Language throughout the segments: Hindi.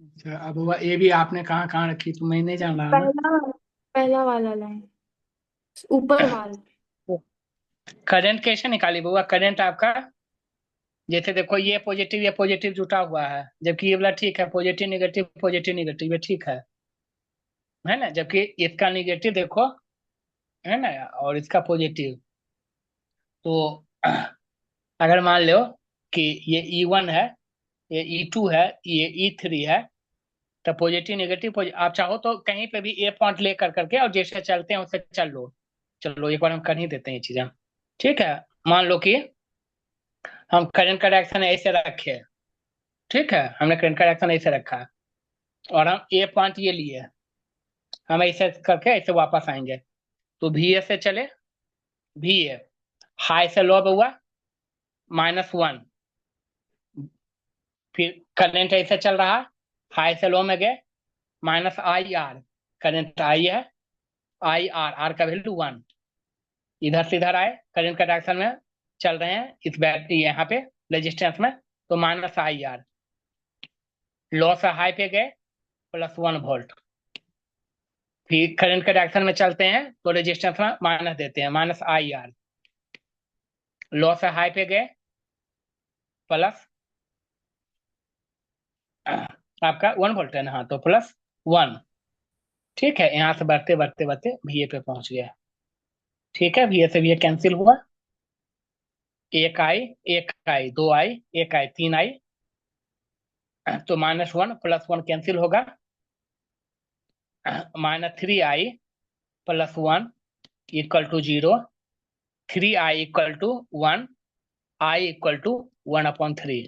अच्छा, अब हुआ ये भी आपने कहाँ कहाँ रखी तो मैं नहीं जान रहा ना। पहला पहला वाला लाइन, ऊपर वाला। करंट कैसे निकाली बुआ? करंट आपका जैसे देखो ये पॉजिटिव जुटा हुआ है, जबकि ये वाला ठीक है, पॉजिटिव निगेटिव ये ठीक है ना, जबकि इसका निगेटिव देखो, है ना, और इसका पॉजिटिव। तो अगर मान लो कि ये E1 है, ये E2 है, ये E3 है, तो पॉजिटिव निगेटिव आप चाहो तो कहीं पे भी ए पॉइंट ले कर करके और जैसे चलते हैं उससे चल लो। चलो एक बार हम कर ही देते हैं ये चीजें। ठीक है, मान लो कि हम करंट का डायरेक्शन ऐसे रखे। ठीक है, हमने करंट का डायरेक्शन ऐसे रखा है और हम ए पॉइंट ये लिए, हम ऐसे करके ऐसे वापस आएंगे। तो भी ए से चले, भी ए हाई से लो हुआ -1, फिर करंट ऐसे चल रहा, हाई से लो में गए, -IR, करंट आई है, IR, आर का वैल्यू 1, इधर से इधर आए, करंट का डायरेक्शन में चल रहे हैं इस बैटरी यहाँ पे रेजिस्टेंस में, तो -IR, लो से हाई पे गए, +1 वोल्ट, फिर करंट के डायरेक्शन में चलते हैं तो रेजिस्टेंस में माइनस देते हैं, -IR, लो से हाई पे गए, प्लस आपका 1 वोल्ट है ना, हाँ तो +1। ठीक है, यहाँ से बढ़ते बढ़ते बढ़ते VA पे पहुंच गया। ठीक है, VA से VA कैंसिल हुआ, एक आई, एक आई, दो आई, एक आई, तीन आई, तो -1 +1 कैंसिल होगा, -3I +1 = 0, 3I = 1, I = 1/3।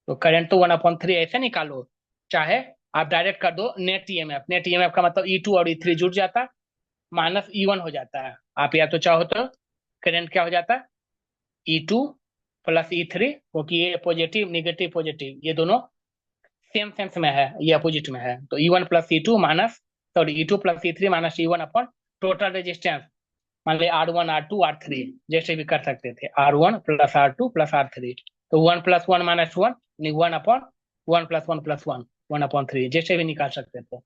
तो करंट तो 1/3 ऐसे निकालो, चाहे आप डायरेक्ट कर दो नेट ईएमएफ का मतलब E2 और E3 जुड़ जाता, -E1 हो जाता है। आप या तो चाहो तो करंट क्या हो जाता है, E2 + E3, क्योंकि ये पॉजिटिव निगेटिव पॉजिटिव ये दोनों सेम सेंस में है, ये अपोजिट में है, तो E1 + E2 minus, sorry E2 + E3 minus E1 अपन टोटल रेजिस्टेंस, मान ली R1 R2 R3, जैसे भी कर सकते थे, R1 + R2 + R3, तो 1 + 1 - 1, 1/1 + 1 + 1, 1/3, जैसे भी निकाल सकते थे।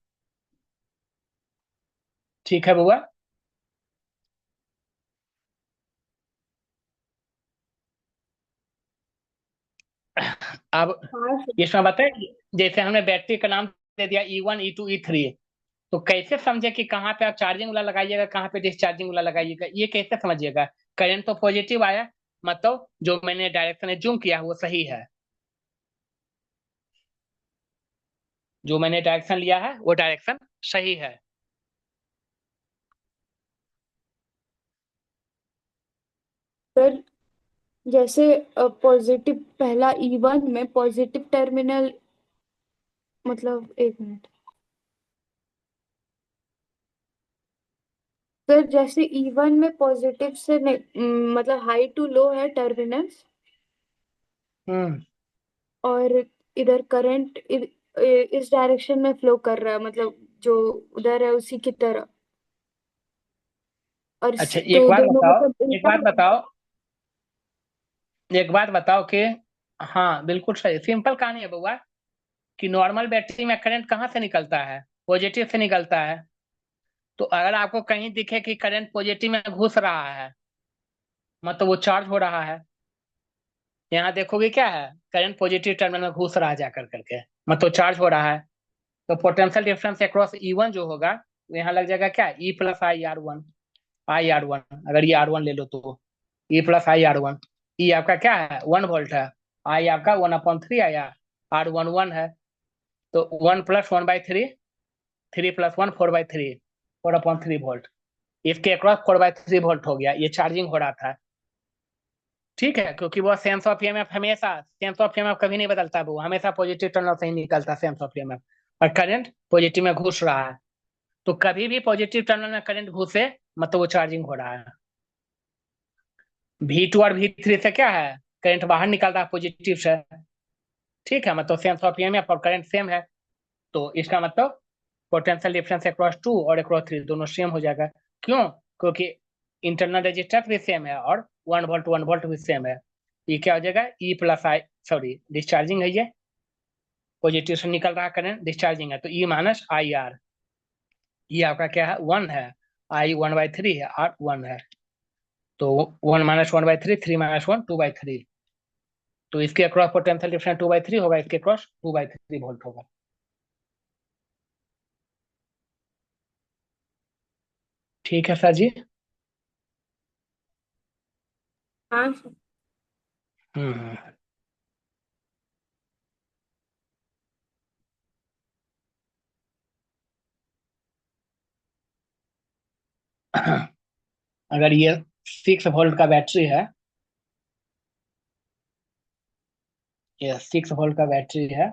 ठीक है बुआ। अब हाँ। इसमें बताए, जैसे हमने बैटरी का नाम दे दिया E1 E2 E3, तो कैसे समझे कि कहाँ पे आप चार्जिंग वाला लगाइएगा, कहाँ पे डिस्चार्जिंग वाला लगाइएगा, ये कैसे समझिएगा? करंट तो पॉजिटिव आया, मतलब जो मैंने डायरेक्शन एज्यूम किया है वो सही है, जो मैंने डायरेक्शन लिया है वो डायरेक्शन सही है। सर, जैसे पॉजिटिव, पहला E1 में पॉजिटिव टर्मिनल, मतलब एक मिनट सर, जैसे E1 में पॉजिटिव से मतलब हाई टू लो है टर्मिनल्स, हम्म। और इधर करंट इस डायरेक्शन में फ्लो कर रहा है, मतलब जो उधर है उसी की तरह। और अच्छा तो एक बात दोनों बताओ, मतलब एक उल्टा बात है। बताओ, एक बात बताओ कि हाँ बिल्कुल सही, सिंपल कहानी है बउआ, कि नॉर्मल बैटरी में करंट कहाँ से निकलता है, पॉजिटिव से निकलता है। तो अगर आपको कहीं दिखे कि करंट पॉजिटिव में घुस रहा है, मतलब वो चार्ज हो रहा है, यहाँ देखोगे क्या है, करंट पॉजिटिव टर्मिनल में घुस रहा है जाकर करके, मतलब चार्ज हो रहा है, तो पोटेंशियल डिफरेंस अक्रॉस E1 जो होगा, वो यहाँ लग जाएगा क्या, E + I R1, अगर ये R1 ले लो तो E + I R1, E आपका क्या है, 1 वोल्ट है, I आपका 1/3 आया, R1 1 है, तो 1 + 1/3, 3 + 1 4/3, 4/3 वोल्ट, इसके अक्रॉस 4/3 वोल्ट हो गया, ये चार्जिंग हो रहा था। ठीक है, क्योंकि वो सेंस ऑफ ईएमएफ हमेशा, सेंस ऑफ ईएमएफ कभी नहीं बदलता, वो हमेशा पॉजिटिव टर्मिनल से ही निकलता सेंस ऑफ ईएमएफ, और करंट पॉजिटिव में घुस रहा है, तो कभी भी पॉजिटिव टर्मिनल में करंट घुसे, मतलब वो चार्जिंग हो रहा है। V2 और V3 से क्या है, करंट बाहर निकल रहा है पॉजिटिव से। ठीक है, मतलब सेंस ऑफ ईएमएफ और करंट सेम है, तो इसका मतलब पोटेंशियल डिफरेंस अक्रॉस 2 और अक्रॉस 3 दोनों सेम हो जाएगा। क्यों? क्योंकि इंटरनल रेजिस्टेंस भी सेम है और 1 वोल्ट भी सेम है। ये क्या हो जाएगा, E + I, सॉरी डिस्चार्जिंग है ये, पॉजिटिव से निकल रहा करंट, डिस्चार्जिंग है, तो ई माइनस आई आर। ये आपका क्या है, 1 है। आई 1/3 है, आर 1 है। तो 1 - 1/3, 3 - 1 2/3। तो इसके अक्रॉस पोटेंशियल डिफरेंस 2/3 होगा, इसके अक्रॉस 2/3 वोल्ट होगा। ठीक है सर जी। हाँ सर। हम्म। अगर ये 6 वोल्ट का बैटरी है, ये 6 वोल्ट का बैटरी है।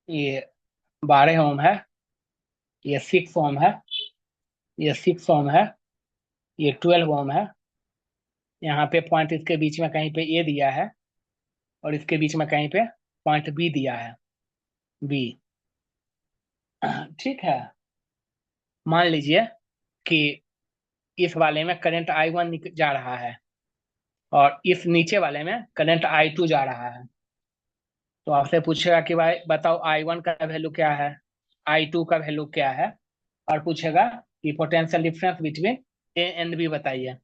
ये 12 ओम है, ये 6 ओम है, ये 6 ओम है, ये 12 ओम है। यहाँ पे पॉइंट इसके बीच में कहीं पे ए दिया है, और इसके बीच में कहीं पे पॉइंट बी दिया है, बी। ठीक है। मान लीजिए कि इस वाले में करंट I1 जा रहा है, और इस नीचे वाले में करंट I2 जा रहा है। तो आपसे पूछेगा कि भाई बताओ I1 का वैल्यू क्या है, I2 का वैल्यू क्या है, और पूछेगा कि potential difference between A and B बताइए,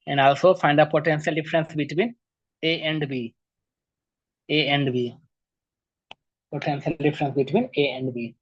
and also find the potential difference between A and B, A and B, potential difference between A and B.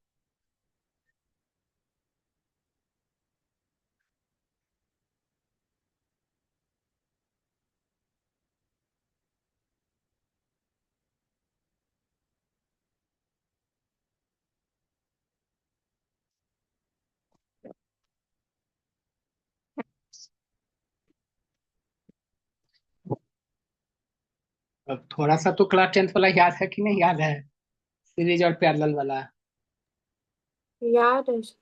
अब थोड़ा सा तो क्लास 10th वाला याद है कि नहीं याद है, सीरीज और पैरेलल वाला। याद है सर।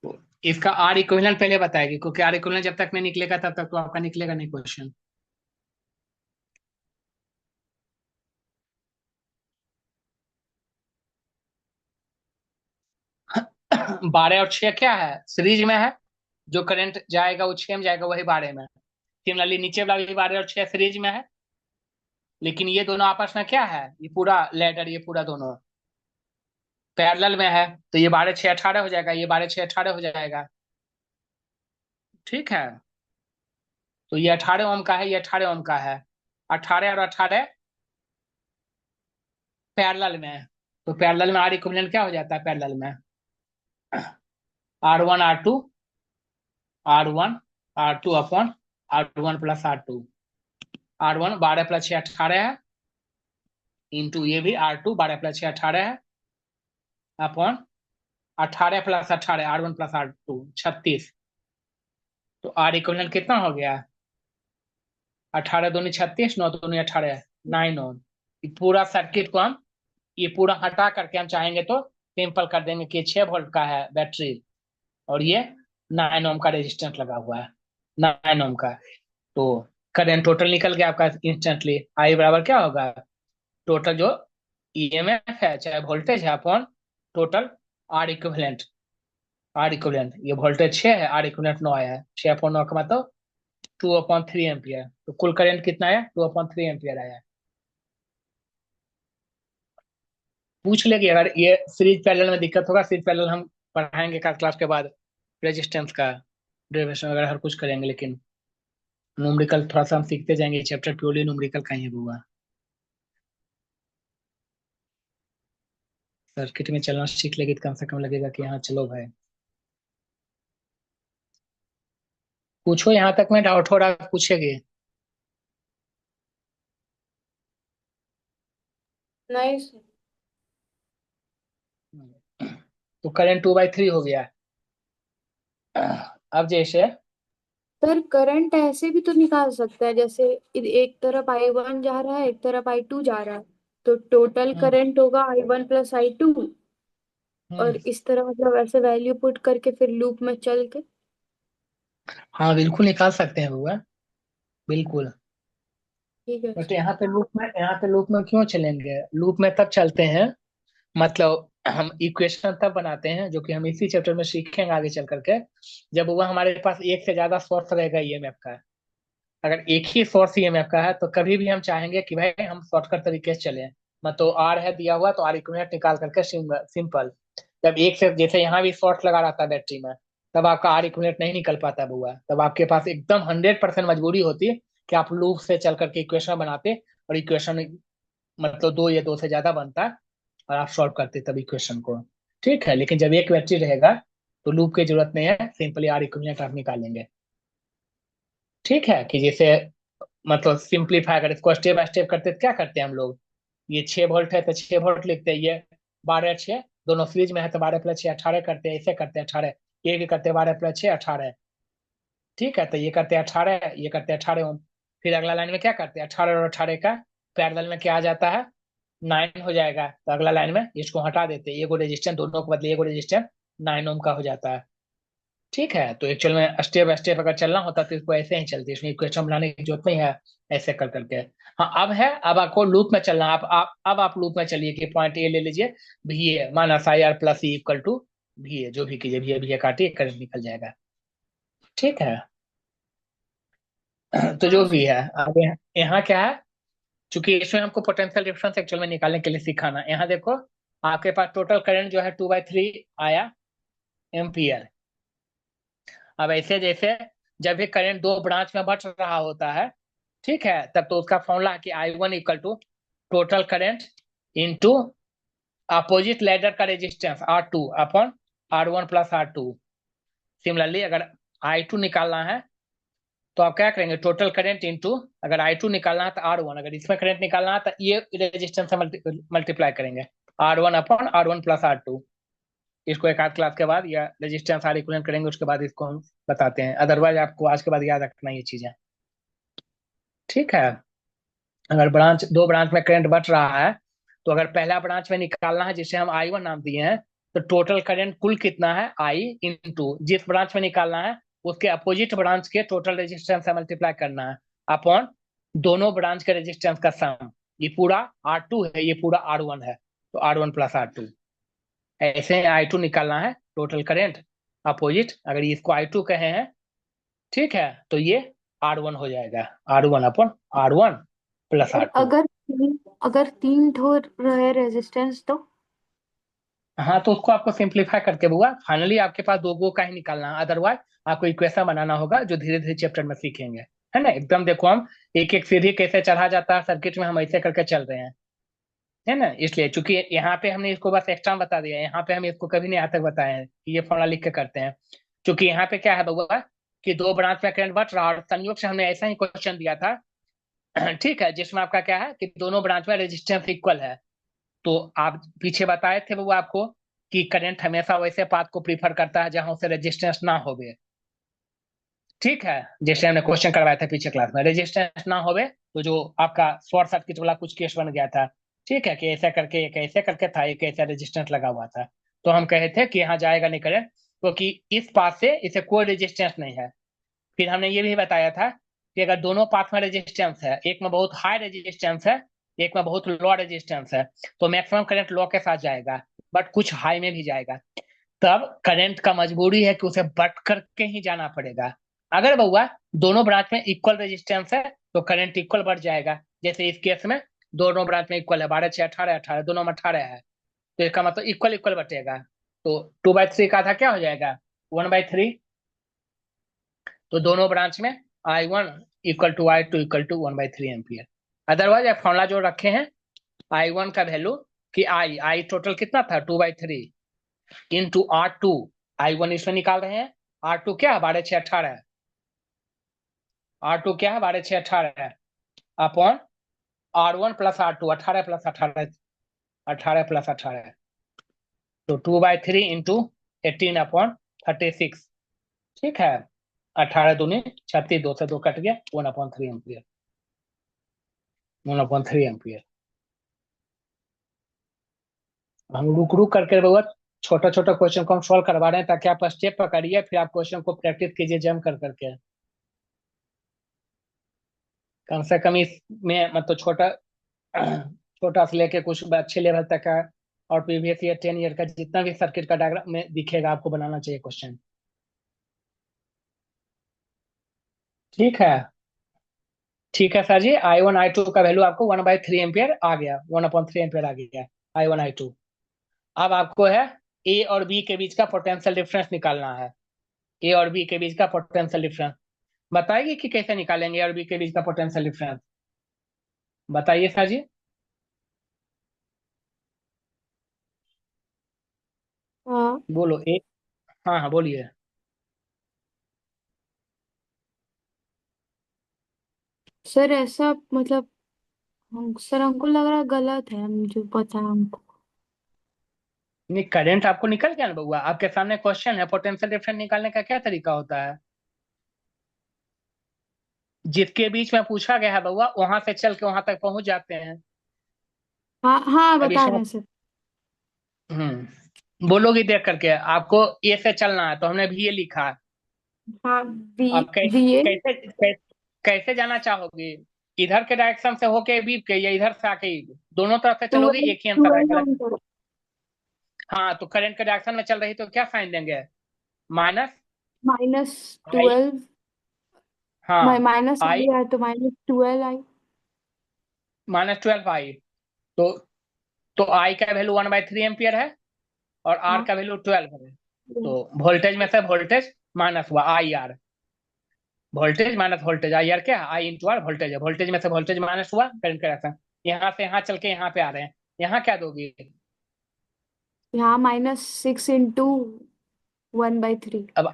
तो इसका आर इक्विवेलेंट पहले बताएगी, क्योंकि आर इक्विवेलेंट जब तक नहीं निकलेगा तब तक तो आपका निकलेगा नहीं क्वेश्चन। 12 और 6 क्या है, सीरीज में है। जो करंट जाएगा वो 6 में जाएगा, वही 12 में। सिमिलरली नीचे वाला भी 12 और 6 सीरीज में है। लेकिन ये दोनों आपस में क्या है, ये पूरा लेडर, ये पूरा दोनों पैरेलल में है। तो ये 12 6 18 हो जाएगा, ये 12 6 18 हो जाएगा। ठीक है। तो ये 18 ओम का है, ये 18 ओम का है। 18 और 18 पैरेलल में है। तो पैरेलल में आर इक्विवेलेंट क्या हो जाता है पैरेलल में, R1 R2, R1 R2 upon R1 + R2। R1 12 + 6 18 है, इंटू ये भी R2 12 + 6 18 है, अपॉन 18 + 18 R1 + R2 36। तो आर इक्विवेलेंट कितना हो गया, 18 दूनी 36, 9 दूनी 18, 9 ओम। ये पूरा सर्किट को हम, ये पूरा हटा करके हम चाहेंगे तो सिंपल कर देंगे कि 6 वोल्ट का है बैटरी, और ये 9 ओम का रेजिस्टेंस लगा हुआ है, 9 ओम का। तो करंट टोटल निकल गया आपका इंस्टेंटली। आई बराबर क्या होगा, टोटल जो ईएमएफ है चाहे वोल्टेज है, upon total R equivalent. R equivalent ये वोल्टेज 6 है, आर इक्विवेलेंट 9 आया है, 6/9 का मतलब 2/3 एम्पियर। तो कुल करंट कितना है, 2/3 एम्पियर आया है। पूछ लेगी अगर ये सीरीज पैरेलल में दिक्कत होगा, सीरीज पैरेलल हम पढ़ाएंगे क्लास के बाद, रेजिस्टेंस का डेरिवेशन वगैरह हर कुछ करेंगे। लेकिन न्यूमेरिकल थोड़ा सा हम सीखते जाएंगे, चैप्टर प्योरली न्यूमेरिकल का ही होगा। सर्किट में चलना सीख लेगी तो कम से कम लगेगा कि हाँ चलो भाई। पूछो, यहाँ तक में डाउट हो रहा है पूछेगी। नहीं सर। तो करंट 2/3 हो गया। अब जैसे सर करंट ऐसे भी तो निकाल सकता है, जैसे एक तरफ I1 जा रहा है, एक तरफ I2 जा रहा है, तो टोटल हम्म करंट होगा I1 + I2। और हम्म, इस तरह मतलब ऐसे वैल्यू पुट करके फिर लूप में चल के। हाँ बिल्कुल निकाल सकते हैं बुआ, बिल्कुल। ठीक है बट सर। यहाँ पे लूप में क्यों चलेंगे, लूप में तब चलते हैं, मतलब हम इक्वेशन तब बनाते हैं, जो कि हम इसी चैप्टर में सीखेंगे आगे चल करके, जब वह हमारे पास एक से ज्यादा सोर्स रहेगा ईएमएफ का। अगर एक ही सोर्स ईएमएफ का है तो कभी भी हम चाहेंगे कि भाई हम शॉर्टकट तरीके से चले, मतलब आर है दिया हुआ तो आर इक्विवेलेंट निकाल करके सिंपल। जब एक से, जैसे यहाँ भी शॉर्ट लगा रहता है बैटरी में, तब आपका आर इक्विवेलेंट नहीं निकल पाता बुआ, तब आपके पास एकदम 100% मजबूरी होती है कि आप लूप से चल करके इक्वेशन बनाते, और इक्वेशन मतलब दो या दो से ज्यादा बनता है, और आप सॉल्व करते तब इक्वेशन को। ठीक है, लेकिन जब एक बैटरी रहेगा तो लूप की जरूरत नहीं है, सिंपली आर इक्विवेलेंट आप निकालेंगे। ठीक है, कि जैसे मतलब सिंपलीफाई अगर इसको स्टेप बाय स्टेप करते तो क्या करते हैं हम लोग, ये 6 वोल्ट है तो 6 वोल्ट लिखते हैं, ये 12 6, दोनों सीरीज में है तो 12 + 6 18 करते हैं, ऐसे करते हैं 18, ये भी करते हैं 12 + 6 18। ठीक है, तो ये करते हैं 18, ये करते हैं 18 ओम। फिर अगला लाइन में क्या करते हैं, 18 और 18 का पैरेलल में क्या आ जाता है, 9 हो जाएगा, तो अगला लाइन में इसको हटा देते हैं, एगो रेजिस्टेंस दोनों को बदले एगो रेजिस्टेंस 9 ओम का हो जाता है। ठीक है, तो एक्चुअल में स्टेप बाय स्टेप अगर चलना होता तो इसको ऐसे ही चलती, इसमें इक्वेशन बनाने की जरूरत नहीं है, ऐसे कर करके। हाँ अब है, अब आपको लूप में चलना, अब आप लूप में चलिए कि पॉइंट ए ले लीजिए, V A minus I R plus E equal to V A, जो भी कीजिए भी ए काटिए करंट निकल जाएगा। ठीक है, तो हाँ जो भी सर। है, अब यहाँ क्या है, चूंकि इसमें हमको पोटेंशियल डिफरेंस एक्चुअल में निकालने के लिए सिखाना, यहाँ देखो आपके पास टोटल करंट जो है 2/3 आया एम्पियर। अब ऐसे जैसे जब भी करंट दो ब्रांच में बढ़ रहा होता है, ठीक है, तब तो उसका फॉर्मूला है कि I1 equal to total current into opposite ladder का resistance R2 upon R1 plus R2। Similarly अगर I2 निकालना है तो आप क्या करेंगे, टोटल करंट इंटू, अगर I2 निकालना है तो R1, अगर इसमें करंट निकालना है तो ये रेजिस्टेंस से मल्टीप्लाई करेंगे, R1 upon R1 plus R2। इसको एक आध क्लास के बाद या रेजिस्टेंस आर इक्विवेलेंट करेंगे, उसके बाद इसको हम बताते हैं, अदरवाइज आपको आज के बाद याद रखना ये चीजें। ठीक है, अगर दो ब्रांच में करंट बढ़ रहा है, तो अगर पहला ब्रांच में निकालना है जिसे हम I1 नाम दिए हैं, तो टोटल करंट कुल कितना है I इंटू जिस ब्रांच में निकालना है उसके अपोजिट ब्रांच के टोटल रेजिस्टेंस से मल्टीप्लाई करना है, अपॉन दोनों ब्रांच के रेजिस्टेंस का सम। ये पूरा R2 है, ये पूरा R1 है, तो R1 प्लस R2। ऐसे I2 निकालना है टोटल करंट अपोजिट, अगर इसको I2 कहे हैं, ठीक है, तो ये R1 हो जाएगा, R1 अपॉन R1 प्लस और R2। अगर तीन ठो रहे रेजिस्टेंस तो? हाँ, तो उसको आपको सिंप्लीफाई करके बुआ फाइनली आपके पास दो गो का ही निकालना है, अदरवाइज आपको इक्वेशन बनाना होगा, जो धीरे धीरे चैप्टर में सीखेंगे। है ना, एकदम देखो हम एक एक सीढ़ी कैसे चढ़ा जाता है सर्किट में, हम ऐसे करके चल रहे हैं। है ना, इसलिए चूंकि यहाँ पे हमने इसको बस एक्स्ट्रा बता दिया, यहाँ पे हम इसको कभी नहीं आज तक बताए हैं कि ये फॉर्मूला लिख के करते हैं। क्योंकि यहाँ पे क्या है बउआ, कि दो ब्रांच में करंट बढ़ रहा है, और संयोग से हमने ऐसा ही क्वेश्चन दिया था ठीक है, जिसमें आपका क्या है कि दोनों ब्रांच में रेजिस्टेंस इक्वल है। तो आप पीछे बताए थे वो आपको कि करंट हमेशा वैसे पाथ को प्रीफर करता है जहां उसे रेजिस्टेंस ना होवे। ठीक है, जैसे हमने क्वेश्चन करवाया था पीछे क्लास में, रेजिस्टेंस ना होवे तो जो आपका शॉर्ट सर्किट वाला कुछ केस बन गया था। ठीक है, कि ऐसा करके एक ऐसे करके था, एक ऐसा रेजिस्टेंस लगा हुआ था, तो हम कहे थे कि यहाँ जाएगा नहीं करंट, क्योंकि इस पाथ से इसे कोई रेजिस्टेंस नहीं है। फिर हमने ये भी बताया था कि अगर दोनों पाथ में रेजिस्टेंस है, एक में बहुत हाई रेजिस्टेंस है, एक में बहुत लो रेजिस्टेंस है, तो मैक्सिमम करंट लो के साथ जाएगा, बट कुछ हाई में भी जाएगा। तब करंट का मजबूरी है कि उसे बट करके ही जाना पड़ेगा। अगर बउआ दोनों ब्रांच में इक्वल रेजिस्टेंस है तो करंट इक्वल बढ़ जाएगा, जैसे इस केस में दोनों ब्रांच में इक्वल है, 12 6 18 18, दोनों में 18 है, तो इसका मतलब इक्वल इक्वल बटेगा। तो 2/3 का आधा क्या हो जाएगा, 1/3। तो दोनों ब्रांच में I1 equal to I2 equal to 1/3 ampere. Otherwise आप फॉर्मूला जो रखे हैं, I1 का वैल्यू कि आई टोटल कितना था 2/3 इंटू R2, I1 इसमें निकाल रहे हैं, R2 क्या है 12 6 18 है, R2 क्या है 12 6 18 है, upon R1 plus R2 18 plus 18, 18 plus 18, तो 2/3 इंटू 18 अपॉन 36। ठीक है, 18 दूनी 36, दो से दो कट गया, 1/3 एम्पियर, 1/3 एम्पियर। हम रुक रुक करके बहुत छोटा छोटा क्वेश्चन को हम सॉल्व करवा रहे हैं, ताकि आप स्टेप पकड़िए, फिर आप क्वेश्चन को प्रैक्टिस कीजिए जम कर करके। कम से कम इसमें मतलब छोटा छोटा से लेके कुछ अच्छे लेवल तक का और प्रीवियस ईयर 10 ईयर का जितना भी सर्किट का डायग्राम में दिखेगा आपको बनाना चाहिए क्वेश्चन। ठीक है। ठीक है सर जी, I1 I2 का वैल्यू आपको 1/3 एम्पियर आ गया, 1/3 एम्पियर आ गया I1 I2। अब आपको है ए और बी के बीच का पोटेंशियल डिफरेंस निकालना है। ए और बी के बीच का पोटेंशियल डिफरेंस बताइए कि कैसे निकालेंगे ए और बी के बीच का पोटेंशियल डिफरेंस, बताइए सर जी। हाँ बोलो ए। हाँ हाँ बोलिए। सर, ऐसा मतलब सर हमको लग रहा है गलत है, मुझे पता है हमको। नहीं, करंट आपको निकल गया ना बउआ, आपके सामने क्वेश्चन है पोटेंशियल डिफरेंस निकालने का क्या तरीका होता है। जिसके बीच में पूछा गया है बउआ वहां से चल के वहां तक पहुंच जाते हैं। हाँ हाँ, अब बता इसमें रहे हैं सर। बोलोगी देख करके आपको ए से चलना है तो हमने भी ये लिखा है। हाँ, बी, अब बी ए। कैसे कैसे, कैसे जाना चाहोगे, इधर के डायरेक्शन से होके भी के या इधर से आके दोनों तरफ से चलोगे 12, एक ही आंसर 12 आएगा। ओम का। हाँ तो करंट के डायरेक्शन में चल रही तो क्या साइन देंगे, माइनस आई। -12। हाँ माइनस आई, आई है तो -12 आई। -12 आई। तो आई का वैल्यू 1/3 एम्पियर है और आर हाँ। का वैल्यू 12 है। तो वोल्टेज में से वोल्टेज माइनस हुआ I R, voltage minus voltage I R क्या, आई इंटू आर वोल्टेज है, वोल्टेज में से वोल्टेज माइनस हुआ करंट का डायरेक्शन। यहाँ से यहाँ चल के यहाँ पे आ रहे हैं, यहाँ क्या दोगी। यहाँ -6 इंटू 1/3। अब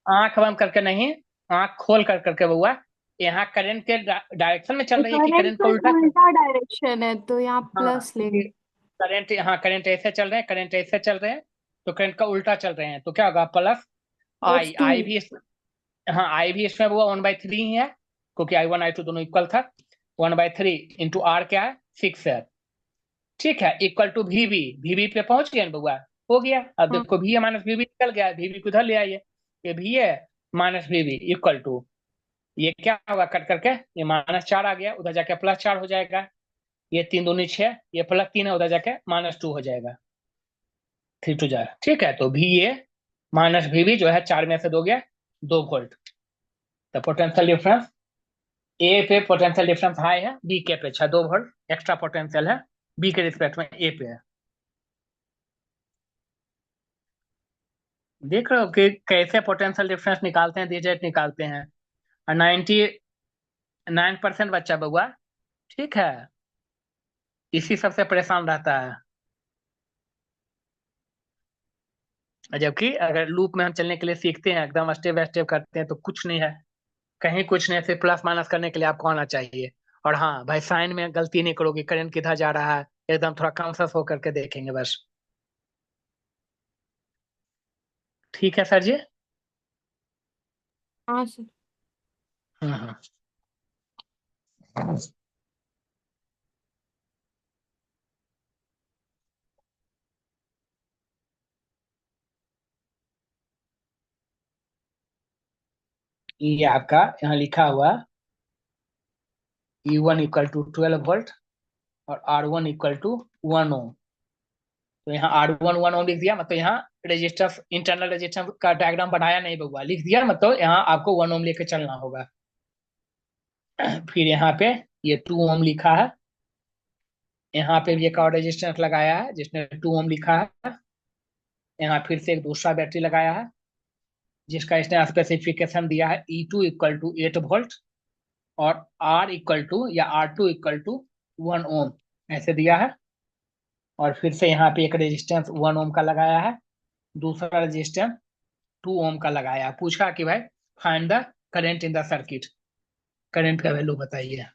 आंख बंद करके नहीं, आंख खोल कर करके बउआ, यहाँ करंट के डायरेक्शन में चल रही है कि करंट करंट का का उल्टा चल। उल्टा डायरेक्शन है तो यहाँ हाँ प्लस लेंगे। क्योंकि करंट, हाँ करंट ऐसे चल रहे हैं, करंट ऐसे चल रहे हैं, तो करंट का उल्टा चल रहे हैं तो क्या होगा प्लस आई, +2। आई भी हाँ आई भी इसमें वो 1/3 ही है, क्योंकि I1 I2 दोनों इक्वल था। 1/3 इंटू आर क्या है 6 है। ठीक है, इक्वल टू वी वी पे पहुंच गया ना बउआ, हो गया। अब हाँ। देखो भी है माइनस वी निकल गया, वी को उधर ले आइए, ये भी है माइनस वी इक्वल टू, ये क्या होगा कट करके, ये -4 आ गया, उधर जाके +4 हो जाएगा, ये 3 दूनी 6, ये +3 है, उधर जाके -2 हो जाएगा, 3 टू जाए। ठीक है, तो भी ये माइनस वी जो है 4 में से 2 गया, 2 वोल्ट। तो पोटेंशियल डिफरेंस ए पे पोटेंशियल डिफरेंस हाई है, बी के अपेक्षा 2 वोल्ट एक्स्ट्रा पोटेंशियल है, बी के रिस्पेक्ट में ए पे है। देख रहे हो कि कैसे पोटेंशियल डिफरेंस निकालते हैं, डिजिट निकालते हैं। और 99% बच्चा बउआ, ठीक है, इसी सबसे परेशान रहता है। और जबकि अगर लूप में हम चलने के लिए सीखते हैं, एकदम स्टेप बाय स्टेप करते हैं तो कुछ नहीं है, कहीं कुछ नहीं, सिर्फ प्लस माइनस करने के लिए आपको आना चाहिए। और हाँ भाई, साइन में गलती नहीं करोगे, करंट किधर जा रहा है एकदम थोड़ा कॉन्शियस होकर के देखेंगे बस। ठीक है सर जी। हाँ सर। हम्म। ये आपका यहाँ लिखा हुआ E1 = 12 वोल्ट और R1 = 1 ओम। तो यहाँ R1 1 ओम लिख दिया, मतलब यहाँ रेजिस्टेंस, इंटरनल रेजिस्टेंस का डायग्राम बनाया नहीं बउआ, लिख दिया, मतलब यहाँ आपको 1 ओम लेके चलना होगा। फिर यहाँ पे ये 2 ओम लिखा है, यहाँ पे भी एक और रेजिस्टेंस लगाया है जिसने 2 ओम लिखा है। यहाँ फिर से एक दूसरा बैटरी लगाया है जिसका इसने स्पेसिफिकेशन दिया है E2 = 8 वोल्ट और R इक्वल टू या R2 = 1 ओम ऐसे दिया है। और फिर से यहाँ पे एक रेजिस्टेंस 1 ओम का लगाया है, दूसरा रेजिस्टेंस 2 ओम का लगाया है। पूछा कि भाई find the current in the circuit, current का वैल्यू बताइए।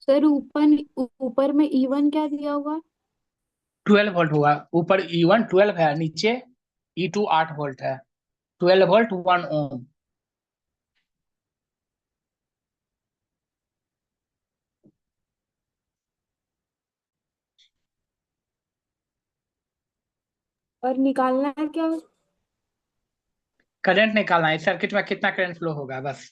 सर ऊपर ऊपर में E1 क्या दिया हुआ है? 12 वोल्ट हुआ। ऊपर E1 12 है, नीचे E2 8 वोल्ट है। 12 वोल्ट 1 ओम। और निकालना है क्या? करंट निकालना है, इस सर्किट में कितना करंट फ्लो होगा बस।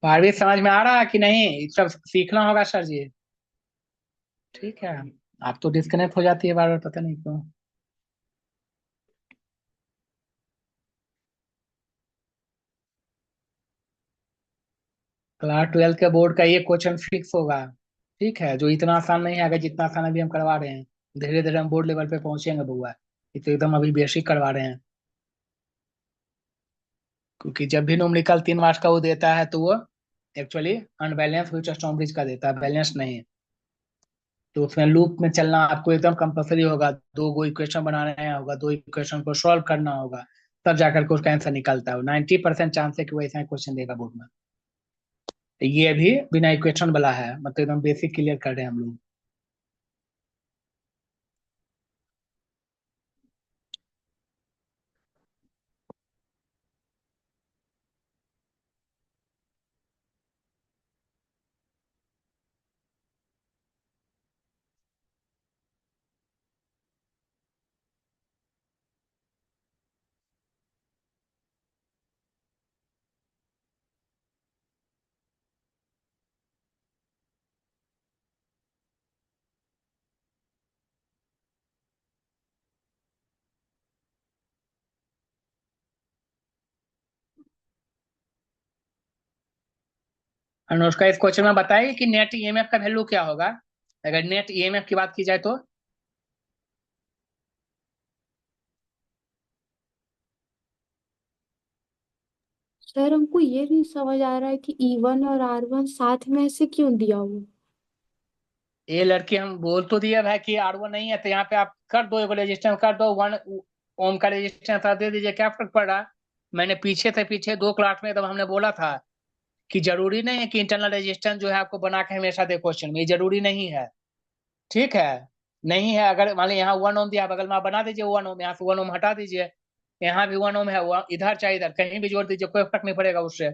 बारहवीं समझ में आ रहा है कि नहीं, ये सब सीखना होगा सर जी। ठीक है। आप तो डिस्कनेक्ट हो जाती है बार बार, पता नहीं क्यों। क्लास 12 के बोर्ड का ये क्वेश्चन फिक्स होगा। ठीक है, जो इतना आसान नहीं है, अगर जितना आसान अभी हम करवा रहे हैं, धीरे धीरे हम बोर्ड लेवल पे पहुंचेंगे बुआ। ये तो एकदम अभी बेसिक करवा रहे हैं। क्योंकि जब भी न्यूमेरिकल 3 मार्क्स का वो देता है, तो वो एक्चुअली अनबैलेंस व्हिच स्टॉम्ब्रिज का देता है, बैलेंस नहीं। तो उसमें लूप में चलना आपको एकदम कंपलसरी होगा, दो गो इक्वेशन बनाना होगा, दो इक्वेशन को सॉल्व करना होगा, तब जाकर के उसका आंसर निकलता है। 90% चांस है कि वो ऐसा क्वेश्चन देगा बोर्ड में। तो ये अभी बिना इक्वेशन वाला है, मतलब एकदम बेसिक क्लियर कर रहे हैं हम लोग। अनुष्का इस क्वेश्चन में बताएगी कि नेट ईएमएफ का वैल्यू क्या होगा, अगर नेट ईएमएफ की बात की जाए तो। सर हमको ये नहीं समझ आ रहा है कि E1 और R1 साथ में ऐसे क्यों दिया हुआ। ये लड़की हम बोल तो दिया भाई कि R1 नहीं है, तो यहाँ पे आप कर दो, एगो रेजिस्टेंस कर दो, 1 ओम का रेजिस्टेंस आप दे दीजिए, क्या फर्क पड़ रहा। मैंने पीछे से पीछे 2 क्लास में तब हमने बोला था कि जरूरी नहीं है कि इंटरनल रेजिस्टेंस जो है आपको बना के हमेशा दे क्वेश्चन में, ये जरूरी नहीं है। ठीक है। नहीं है, अगर मान लीजिए यहाँ 1 ओम दिया, बगल में आप बना दीजिए 1 ओम, यहाँ से 1 ओम हटा दीजिए। यहाँ भी 1 ओम है, वो इधर चाहे इधर, कहीं भी जोड़ दीजिए, कोई फर्क नहीं पड़ेगा उससे।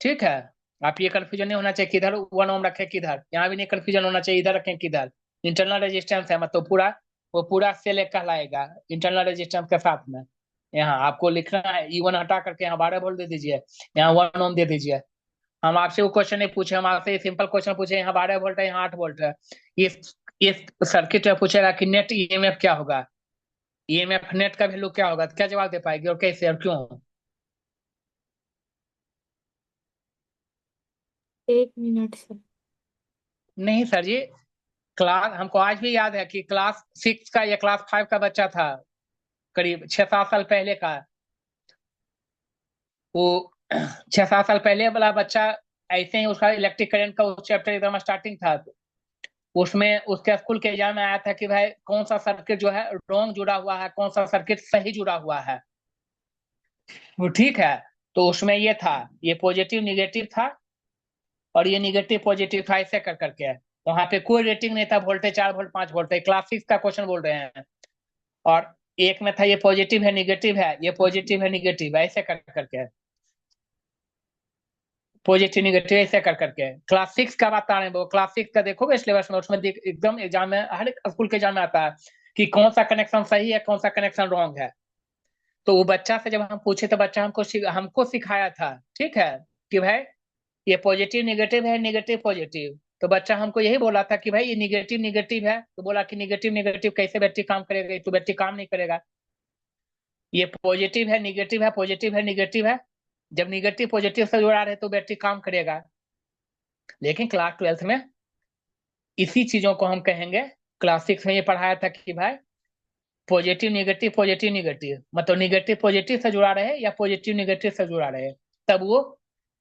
ठीक है। आप ये कंफ्यूजन नहीं होना चाहिए किधर 1 ओम रखे किधर, यहाँ भी नहीं कंफ्यूजन होना चाहिए इधर रखें किधर। इंटरनल रेजिस्टेंस है, मतलब पूरा, वो पूरा सेल एक कहलाएगा इंटरनल रेजिस्टेंस के साथ में। यहाँ आपको लिखना है E1 हटा करके यहाँ 12 वोल्ट दे दीजिए, यहाँ 1 ओम दे दीजिए। हम आपसे वो क्वेश्चन नहीं पूछे, हम आपसे सिंपल क्वेश्चन पूछे, यहाँ 12 वोल्ट है, यहाँ 8 वोल्ट है। इस सर्किट में पूछेगा कि नेट ईएमएफ क्या होगा, ईएमएफ नेट का वैल्यू क्या होगा, तो क्या जवाब दे पाएगी और कैसे और क्यों। 1 मिनट सर। नहीं सर जी, क्लास हमको आज भी याद है कि क्लास 6 का या क्लास 5 का बच्चा था, करीब 6-7 साल पहले का। वो 6-7 साल पहले वाला बच्चा, ऐसे ही उसका इलेक्ट्रिक करंट का चैप्टर एकदम स्टार्टिंग था। उसमें उसके स्कूल के एग्जाम में आया था कि भाई कौन सा सर्किट जो है रॉन्ग जुड़ा हुआ है, कौन सा सर्किट सही जुड़ा हुआ है। वो ठीक है। तो उसमें ये था, ये पॉजिटिव निगेटिव था, और ये निगेटिव पॉजिटिव था, ऐसे कर करके। वहां पे कोई रेटिंग नहीं था, वोल्टेज 4 वोल्ट 5 वोल्ट, क्लास 6 का क्वेश्चन बोल रहे हैं। और एक में था ये पॉजिटिव है निगेटिव है, ये पॉजिटिव है निगेटिव है, ऐसे कर करके। पॉजिटिव निगेटिव ऐसे कर करके क्लास 6 का बात आ रहे हैं वो, क्लास 6 का देखोगे सिलेबस में, उसमें एकदम एग्जाम में, हर एक स्कूल के एग्जाम में आता है कि कौन सा कनेक्शन सही है, कौन सा कनेक्शन रॉन्ग है। तो वो बच्चा से जब हम पूछे, तो बच्चा हमको सिखाया था। ठीक है। कि भाई ये पॉजिटिव निगेटिव है, निगेटिव पॉजिटिव। तो बच्चा हमको यही बोला था कि भाई ये निगेटिव निगेटिव है, तो बोला कि निगेटिव निगेटिव कैसे बैटरी काम करेगा, ये तो बैटरी काम नहीं करेगा। ये पॉजिटिव है निगेटिव है, पॉजिटिव है निगेटिव है, जब निगेटिव पॉजिटिव से जुड़ा रहे तो बैटरी काम करेगा। लेकिन क्लास 12 में इसी चीजों को हम कहेंगे, क्लास 6 में ये पढ़ाया था कि भाई पॉजिटिव निगेटिव पॉजिटिव निगेटिव, मतलब निगेटिव पॉजिटिव से जुड़ा रहे या पॉजिटिव निगेटिव से जुड़ा रहे, तब वो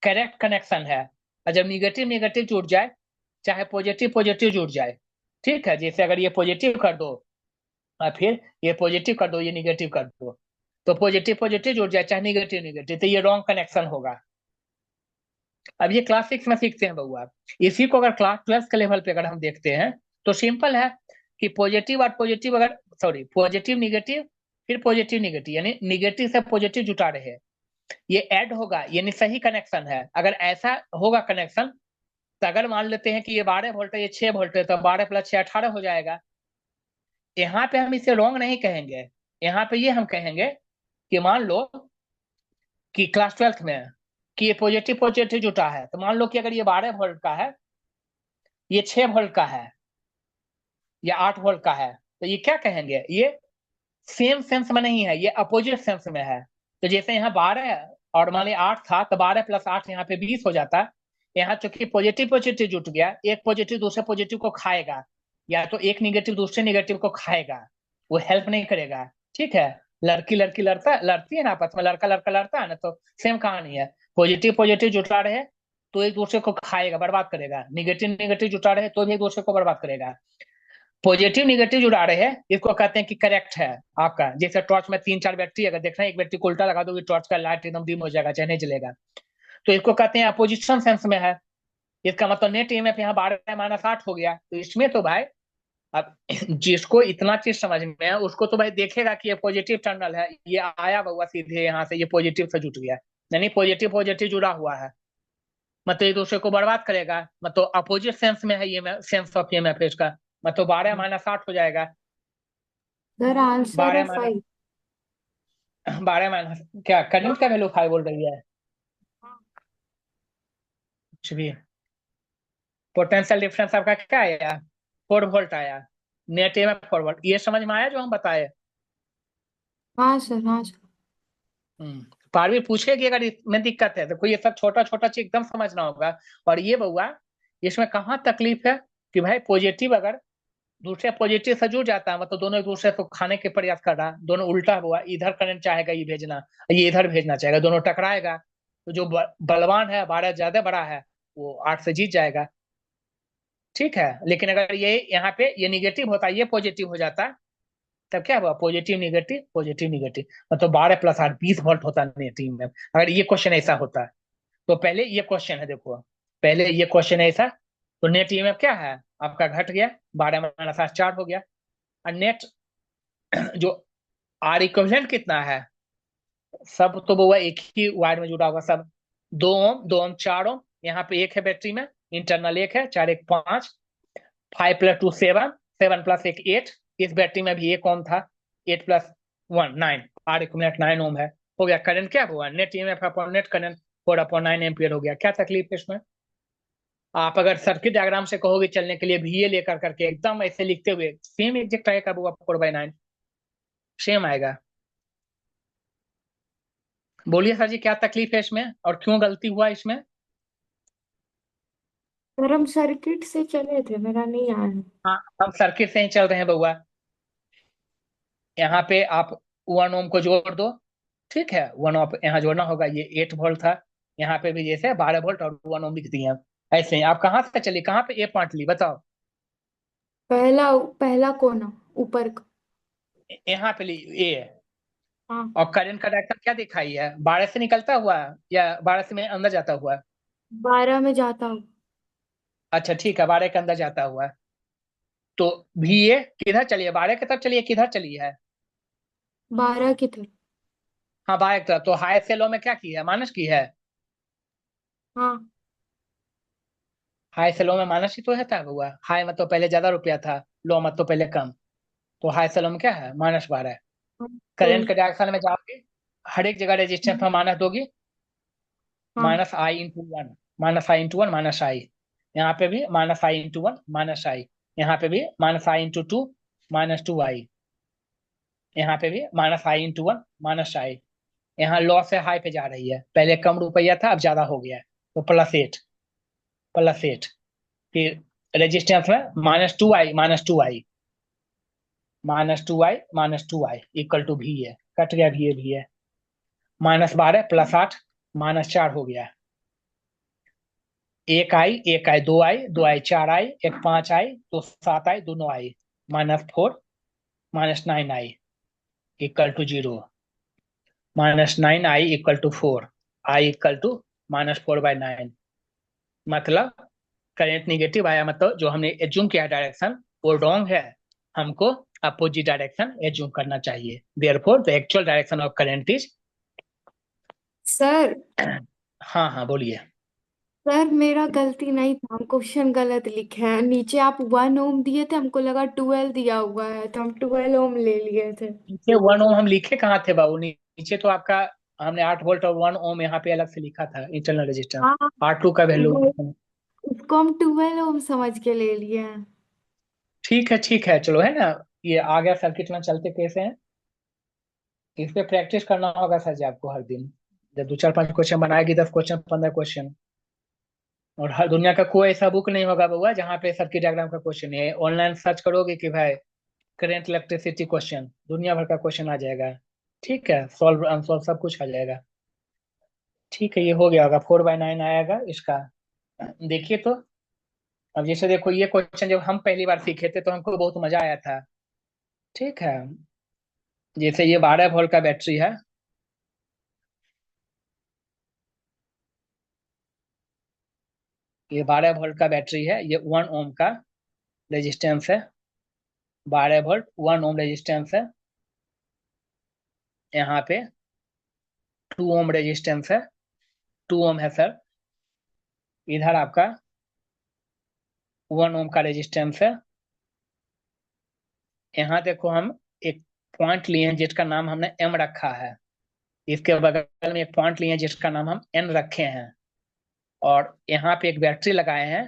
करेक्ट कनेक्शन है। और जब निगेटिव निगेटिव जुड़ जाए, चाहे पॉजिटिव पॉजिटिव जुड़ जाए, ठीक है, जैसे अगर ये पॉजिटिव कर दो और फिर ये पॉजिटिव कर दो, ये निगेटिव कर दो, तो पॉजिटिव पॉजिटिव जुड़ जाए चाहे निगेटिव निगेटिव, तो ये रॉन्ग कनेक्शन होगा। अब ये क्लास 6 में सीखते हैं बउआ। इसी को अगर क्लास 12 के लेवल पे अगर हम देखते हैं तो सिंपल है कि पॉजिटिव और पॉजिटिव अगर, सॉरी, पॉजिटिव निगेटिव फिर पॉजिटिव निगेटिव, यानी निगेटिव से पॉजिटिव जुटा रहे हैं, ये ऐड होगा, यानी सही कनेक्शन है। अगर ऐसा होगा कनेक्शन, तो अगर मान लेते हैं कि ये 12 वोल्ट है, ये 6 वोल्ट है, तो 12 + 6 18 हो जाएगा। यहाँ पे हम इसे रॉन्ग नहीं कहेंगे, यहाँ पे ये हम कहेंगे कि मान लो कि क्लास 12 में कि ये पॉजिटिव पॉजिटिव जुटा है, तो मान लो कि अगर ये 12 वोल्ट का है, ये 6 वोल्ट का है, या 8 वोल्ट का है, तो ये क्या कहेंगे, ये सेम सेंस में नहीं है, ये अपोजिट सेंस में है। तो जैसे यहाँ 12 और मान ली 8 था, तो 12 + 8 यहाँ पे 20 हो जाता। यहाँ चूंकि पॉजिटिव पॉजिटिव जुट गया, एक पॉजिटिव दूसरे पॉजिटिव को खाएगा, या तो एक निगेटिव दूसरे निगेटिव को खाएगा, वो हेल्प नहीं करेगा। ठीक है, लड़की लड़की लड़ता लड़ती है ना आपस में, लड़का लड़का लड़ता है ना, तो सेम कहानी है। पॉजिटिव पॉजिटिव जुटा रहे तो एक दूसरे को खाएगा, बर्बाद करेगा, निगेटिव निगेटिव जुटा रहे तो भी एक दूसरे को बर्बाद करेगा। पॉजिटिव निगेटिव जुड़ा रहे हैं, इसको कहते हैं कि करेक्ट है आपका। जैसे टॉर्च में 3 4 बैटरी अगर देख रहे हैं, एक बैटरी को उल्टा लगा दोगे, टॉर्च का लाइट एकदम डिम हो जाएगा, चाहे नहीं जलेगा। तो इसको कहते हैं अपोजिशन सेंस में है। इसका मतलब नेट ईएमएफ यहाँ 12 - 8 हो गया, तो इसमें तो भाई अब जिसको इतना चीज समझ में है उसको तो भाई देखेगा कि ये पॉजिटिव टर्मिनल है, ये आया हुआ सीधे यहाँ से, ये पॉजिटिव से जुट गया, यानी पॉजिटिव पॉजिटिव जुड़ा हुआ है, मतलब एक दूसरे को बर्बाद करेगा, मतलब अपोजिट सेंस में है ये, सेंस ऑफ ईएमएफ इसका, मतलब 12 - 8 हो जाएगा। सर आंसर है बारह माइनस 5। 12 क्या करंट का वैल्यू 5 बोल रही है? कुछ भी। पोटेंशियल डिफरेंस आपका क्या आया? 4 वोल्ट आया। नेट में 4 वोल्ट, ये समझ में आया जो हम बताए? हाँ सर, हाँ सर। पारवी पूछेगी अगर इसमें दिक्कत है तो, कोई ये सब छोटा छोटा चीज एकदम समझना होगा। और ये बउआ, इसमें कहाँ तकलीफ है कि भाई पॉजिटिव अगर दूसरे पॉजिटिव से जुड़ जाता है, मतलब दोनों एक दूसरे को खाने के प्रयास कर रहा, दोनों उल्टा हुआ, इधर करंट चाहेगा ये भेजना, ये इधर भेजना चाहेगा, दोनों टकराएगा, तो जो बलवान है, 12 ज्यादा बड़ा है, वो 8 से जीत जाएगा। ठीक है, लेकिन अगर ये यहाँ पे ये निगेटिव होता, ये पॉजिटिव हो जाता, तब क्या हुआ, पॉजिटिव निगेटिव पॉजिटिव निगेटिव, मतलब 12 + 8 20 वोल्ट होता नेगेटिव में, अगर ये क्वेश्चन ऐसा होता। तो पहले ये क्वेश्चन है, देखो पहले ये क्वेश्चन है ऐसा, तो नेट ईएमएफ क्या है आपका, घट गया, 12 - 8 4 हो गया। और नेट जो आर इक्विवेलेंट कितना है, सब तो वो एक ही वायर में जुड़ा होगा सब, 2 ओम 2 ओम 4 ओम, यहाँ पे एक है बैटरी में, इंटरनल एक है, 4 1 5, 5 + 2 7, 7 + 1 8, इस बैटरी में भी 1 ओम था, 8 + 1 9, आर इक्विवेलेंट 9 ओम है। हो गया, करंट क्या हुआ, net EMF upon net current 4/9 ampere हो गया। क्या तकलीफ है इसमें? आप अगर सर्किट डायग्राम से कहोगे चलने के लिए, VA लेकर करके एकदम ऐसे लिखते हुए, सेम एग्जैक्ट आएगा वो 4/9, सेम आएगा। बोलिए सर जी, क्या तकलीफ है इसमें और क्यों गलती हुआ इसमें? सर हम सर्किट से चले थे, मेरा नहीं आया है। हाँ, हम सर्किट से ही चल रहे हैं बउआ। यहाँ पे आप 1 ओम को जोड़ दो, ठीक है, 1 ओम यहाँ जोड़ना होगा, ये 8 वोल्ट था, यहाँ पे भी जैसे 12 वोल्ट और 1 ओम लिख दिए हम। ऐसे ही आप कहाँ से चलिए, कहाँ पे ए पॉइंट ली बताओ? पहला पहला कोना ऊपर का। यहाँ पे ली ए। हाँ। और करंट का डायरेक्शन क्या दिखाई है, 12 से निकलता हुआ या 12 से में अंदर जाता हुआ? 12 में जाता हूँ। अच्छा ठीक है, 12 के अंदर जाता हुआ। तो VA किधर चलिए, 12 की तरफ चलिए, किधर चली है? 12 की तरफ। हाँ 12 की तरफ, तो हाई से लो में क्या की है, माइनस की है। हाँ। हाई से लो में माइनस ही तो है था बउआ, हाई मतलब पहले ज्यादा रुपया था, लो मतलब पहले कम, तो हाई से लो में क्या है, -12। हाँ, तो करंट के डायरेक्शन में जाओगे, हर एक जगह रेजिस्टेंस में माइनस दोगी, हाँ। -I × 1, -I × 1 -I, यहाँ पे भी -I × 1 -I, यहाँ पे भी -I × 2 -2I, यहाँ पे भी -I × 1 -I। यहाँ लॉ से हाई पे जा रही है, पहले कम रुपया था अब ज्यादा हो गया है, तो +8, +8, फिर रेजिस्टेंस में -2I -2I, -2i equal to भी है, कट गया भी है। -12 + 8 -4 हो गया। 1i 2i 4i, एक 5i, दो 7i, दो 9i, -4 -9i equal to 0, -9i equal to 4, i equal to -4/9। मतलब करेंट निगेटिव आया, मतलब जो हमने एज्यूम किया डायरेक्शन वो रॉन्ग है। हमको अपोजिट डायरेक्शन एज्यूम करना चाहिए। Therefore the actual direction of current is. Sir. हाँ हाँ बोलिए। सर मेरा गलती नहीं था, हम क्वेश्चन गलत लिखे हैं। नीचे आप 1 ओम दिए थे, हमको लगा 12 दिया हुआ है, तो हम 12 ओम ले लिए थे। नीचे 1 ओम हम लिखे कहाँ थे बाबू? नीचे तो आपका हमने 8 वोल्ट और 1 ओम यहाँ पे अलग से लिखा था, इंटरनल रेजिस्टेंस हाँ, R2 का वैल्यू। वो उसको हम 12 ओम समझ के ले लिए हैं। ठीक है चलो, है ना। ये आ गया सर्किट में चलते कैसे हैं। इस पे प्रैक्टिस करना होगा सर जी आपको हर दिन। जब 2 4 5 क्वेश्चन बनाएगी, 10 क्वेश्चन 15 क्वेश्चन। और हर दुनिया का कोई ऐसा बुक नहीं होगा बउआ जहाँ पे सर्किट डायग्राम का क्वेश्चन है। ऑनलाइन सर्च करोगे कि भाई करेंट इलेक्ट्रिसिटी क्वेश्चन, दुनिया भर का क्वेश्चन आ जाएगा। ठीक है, सॉल्व अनसॉल्व सब कुछ आ जाएगा। ठीक है, ये हो गया होगा, 4/9 आएगा इसका। देखिए तो, अब जैसे देखो ये क्वेश्चन जब हम पहली बार सीखे थे तो हमको बहुत मजा आया था। ठीक है, जैसे ये 12 वोल्ट का बैटरी है। ये 12 वोल्ट का बैटरी है, ये 1 ओम का रेजिस्टेंस है। 12 वोल्ट 1 ओम रेजिस्टेंस है। यहाँ पे 2 ओम रेजिस्टेंस है। 2 ओम है सर। इधर आपका 1 ओम का रेजिस्टेंस है। यहाँ देखो हम एक पॉइंट लिए हैं जिसका नाम हमने एम रखा है। इसके बगल में एक पॉइंट लिए हैं जिसका नाम हम एन रखे हैं। और यहाँ पे एक बैटरी लगाए हैं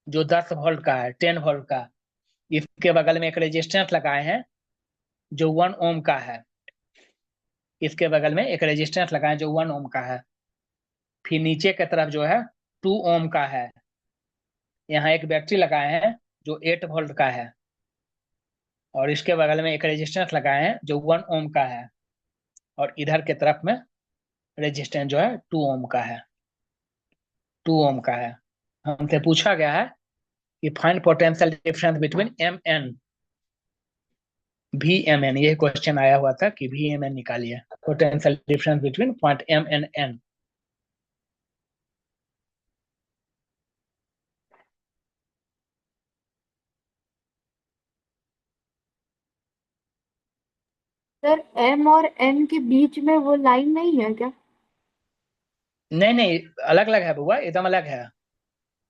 जो 10 वोल्ट का है, 10 वोल्ट का। इसके बगल में एक रेजिस्टेंस लगाए हैं जो 1 ओम का है। इसके बगल में एक रेजिस्टेंस लगाए हैं जो 1 ओम का है। फिर नीचे की तरफ जो है 2 ओम का है। यहाँ एक बैटरी लगाए हैं जो 8 वोल्ट का है। और इसके बगल में एक रेजिस्टेंस लगाए हैं जो 1 ओम का है। और इधर के तरफ में रेजिस्टेंस जो है 2 ओम का है। 2 ओम का है। हमसे पूछा गया है कि find potential difference between M N V M N. ये क्वेश्चन आया हुआ था कि भी एम एन निकालिए, potential difference between point M N N. Sir M और एन के बीच में वो लाइन नहीं है क्या? नहीं नहीं, अलग अलग है बुआ, एकदम अलग है।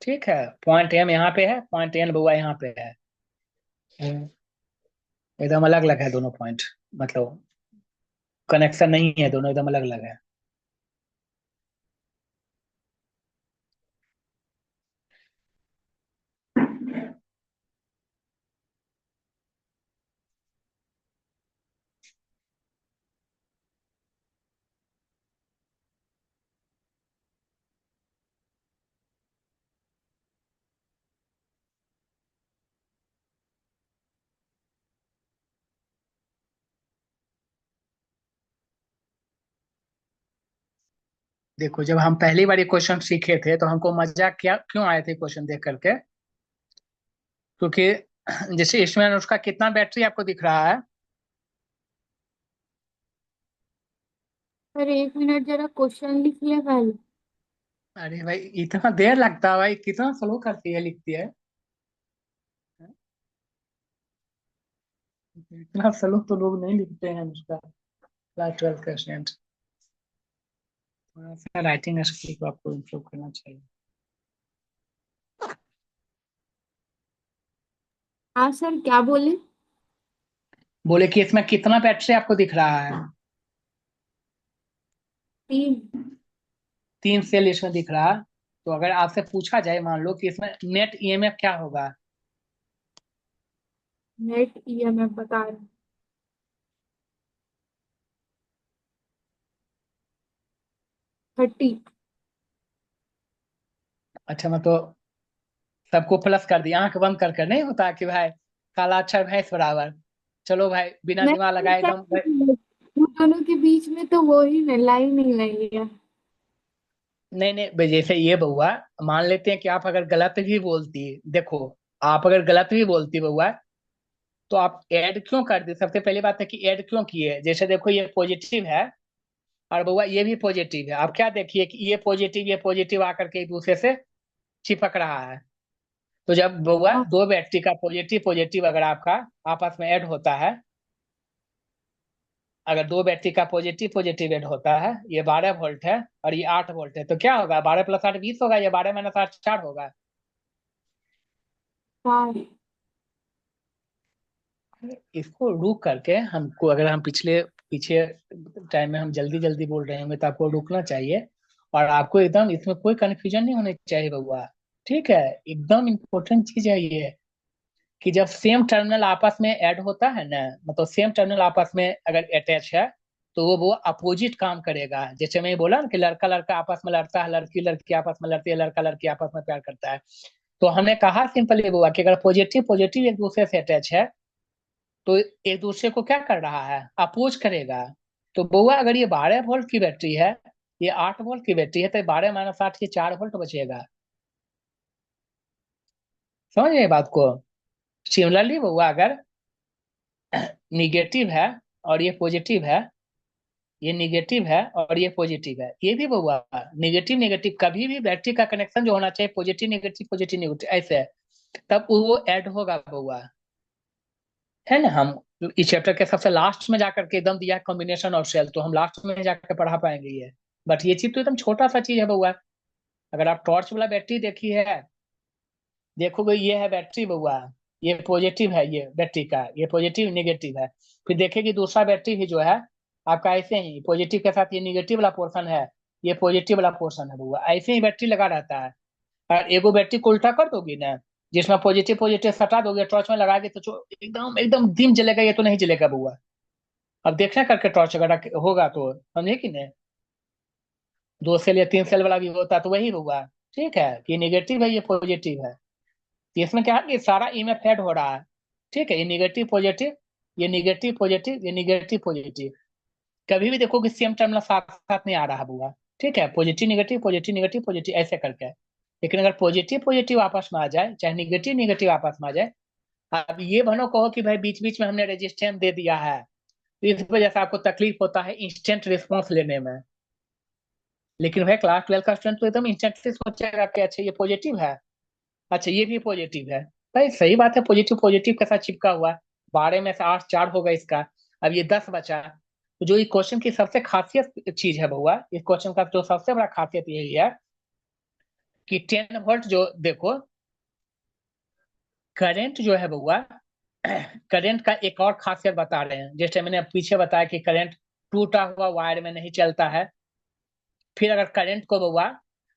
ठीक है, पॉइंट एम यहाँ पे है, पॉइंट एन बुआ यहाँ पे है। एकदम अलग अलग है दोनों पॉइंट। मतलब कनेक्शन नहीं है, दोनों एकदम अलग अलग है। देखो जब हम पहली बार ये क्वेश्चन सीखे थे तो हमको मजा क्या क्यों आए थे क्वेश्चन देख करके? क्योंकि जैसे इसमें उसका कितना बैटरी आपको दिख रहा है? सर 1 मिनट जरा क्वेश्चन लिख ले पहले। अरे भाई इतना देर लगता है भाई, कितना स्लो करती है लिखती है। इतना स्लो तो लोग नहीं लिखते हैं उसका। क्लास 12 का स्टूडेंट, थोड़ा सा राइटिंग स्किल को आपको इम्प्रूव करना चाहिए। हाँ सर, क्या बोले? बोले कि इसमें कितना बैटरी आपको दिख रहा है? 3। 3 सेल इसमें दिख रहा है। तो अगर आपसे पूछा जाए, मान लो कि इसमें नेट ईएमएफ क्या होगा? नेट ईएमएफ बता रहे हैं। 30। अच्छा, मैं तो सबको प्लस कर दिया, आंख बंद कर नहीं होता कि भाई काला अक्षर भैंस बराबर। चलो भाई, बिना नहीं दिमाग नहीं, लगाए एकदम उन दोनों के बीच में तो वो ही नहीं, लाइन ही नहीं है। नहीं नहीं भाई, जैसे ये बउआ, मान लेते हैं कि आप अगर गलत भी बोलती, देखो, आप अगर गलत भी बोलती बउआ, तो आप ऐड क्यों कर दी? सबसे पहली बात है कि ऐड क्यों किए? जैसे देखो ये पॉजिटिव है, और बउआ ये भी पॉजिटिव है। आप क्या देखिए कि ये पॉजिटिव आकर के एक दूसरे से चिपक रहा है। तो जब बउआ हाँ दो बैटरी का पॉजिटिव पॉजिटिव अगर आपका आपस में ऐड होता है, अगर दो बैटरी का पॉजिटिव पॉजिटिव ऐड होता है, ये 12 वोल्ट है और ये 8 वोल्ट है, तो क्या होगा? 12 + 8 20 होगा, या 12 - 8 4 होगा। हाँ इसको रुक करके हमको, अगर हम पिछले पीछे टाइम में हम जल्दी जल्दी बोल रहे होंगे, तो आपको रुकना चाहिए। और आपको एकदम इसमें कोई कंफ्यूजन नहीं होनी चाहिए बउआ। ठीक है? एकदम इम्पोर्टेंट चीज है ये, कि जब सेम टर्मिनल आपस में ऐड होता है ना, मतलब सेम टर्मिनल आपस में अगर अटैच है, तो वो अपोजिट काम करेगा। जैसे मैं बोला ना कि लड़का लड़का आपस में लड़ता है, लड़की लड़की आपस में लड़ती है, लड़का लड़की आपस में प्यार करता है। तो हमने कहा सिंपली बुआ कि अगर पॉजिटिव पॉजिटिव एक दूसरे से अटैच है, तो एक दूसरे को क्या कर रहा है? अपोज करेगा। तो बुआ अगर ये 12 वोल्ट की बैटरी है, ये 8 वोल्ट की बैटरी है, तो 12 - 8 के 4 वोल्ट बचेगा। समझ गए बात को? सिमिलरली बुआ अगर निगेटिव है और ये पॉजिटिव है, ये निगेटिव है और ये पॉजिटिव है, ये भी बहुआ निगेटिव निगेटिव, कभी भी बैटरी का कनेक्शन जो होना चाहिए पॉजिटिव निगेटिव ऐसे है, तब वो ऐड होगा बहुआ। है ना? हम इस चैप्टर के सबसे लास्ट में जाकर के एकदम दिया कॉम्बिनेशन ऑफ सेल, तो हम लास्ट में जाकर पढ़ा पाएंगे ये। बट ये चीज तो एकदम छोटा सा चीज है बहुआ। अगर आप टॉर्च वाला बैटरी देखी है, देखोगे ये है बैटरी बउआ, ये पॉजिटिव है, ये बैटरी का ये पॉजिटिव निगेटिव है। फिर देखेगी दूसरा बैटरी भी जो है आपका ऐसे ही पॉजिटिव के साथ ये निगेटिव वाला पोर्शन है, ये पॉजिटिव वाला पोर्शन है बउआ, ऐसे ही बैटरी लगा रहता है। और एगो बैटरी को उल्टा कर दोगी ना, जिसमें पॉजिटिव पॉजिटिव सटा दोगे टॉर्च में लगाएगी, तो एकदम एकदम दिम जलेगा, ये तो नहीं जलेगा बउआ। अब देखना करके टॉर्च अगर होगा तो, समझे कि नहीं? 2 सेल या 3 सेल वाला भी होता तो वही बउआ। ठीक है? कि निगेटिव है, ये पॉजिटिव है। तो इसमें क्या है कि सारा ईएमएफ ऐड हो रहा है। ठीक है? ये निगेटिव पॉजिटिव, ये निगेटिव पॉजिटिव, ये निगेटिव पॉजिटिव, कभी भी देखो कि सेम टर्म साथ साथ नहीं आ रहा बुआ। ठीक है? पॉजिटिव निगेटिव पॉजिटिव ऐसे करके। लेकिन अगर पॉजिटिव पॉजिटिव आपस में आ जाए, चाहे निगेटिव निगेटिव आपस में आ जाए, अब ये बनो कहो कि भाई बीच बीच में हमने रेजिस्टेंस दे दिया है, तो इस वजह से आपको तकलीफ होता है इंस्टेंट रिस्पॉन्स लेने में। लेकिन भाई क्लास 12 का स्टूडेंट तो एकदम इंस्टेंटली सोचेगा कि अच्छा ये पॉजिटिव है, अच्छा ये भी पॉजिटिव है। भाई सही बात है, पॉजिटिव पॉजिटिव के साथ चिपका हुआ है। 12 में से 8 4 होगा इसका। अब ये 10 बचा। तो जो इस क्वेश्चन की सबसे खासियत चीज है बउआ, इस क्वेश्चन का जो सबसे बड़ा खासियत यही है कि 10 वोल्ट जो देखो, करंट जो है बउआ, करंट का एक और खासियत बता रहे हैं। जैसे मैंने पीछे बताया कि करंट टूटा हुआ वायर में नहीं चलता है। फिर अगर करंट को बउआ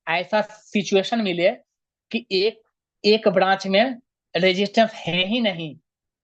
ऐसा सिचुएशन मिले कि एक एक ब्रांच में रेजिस्टेंस है ही नहीं,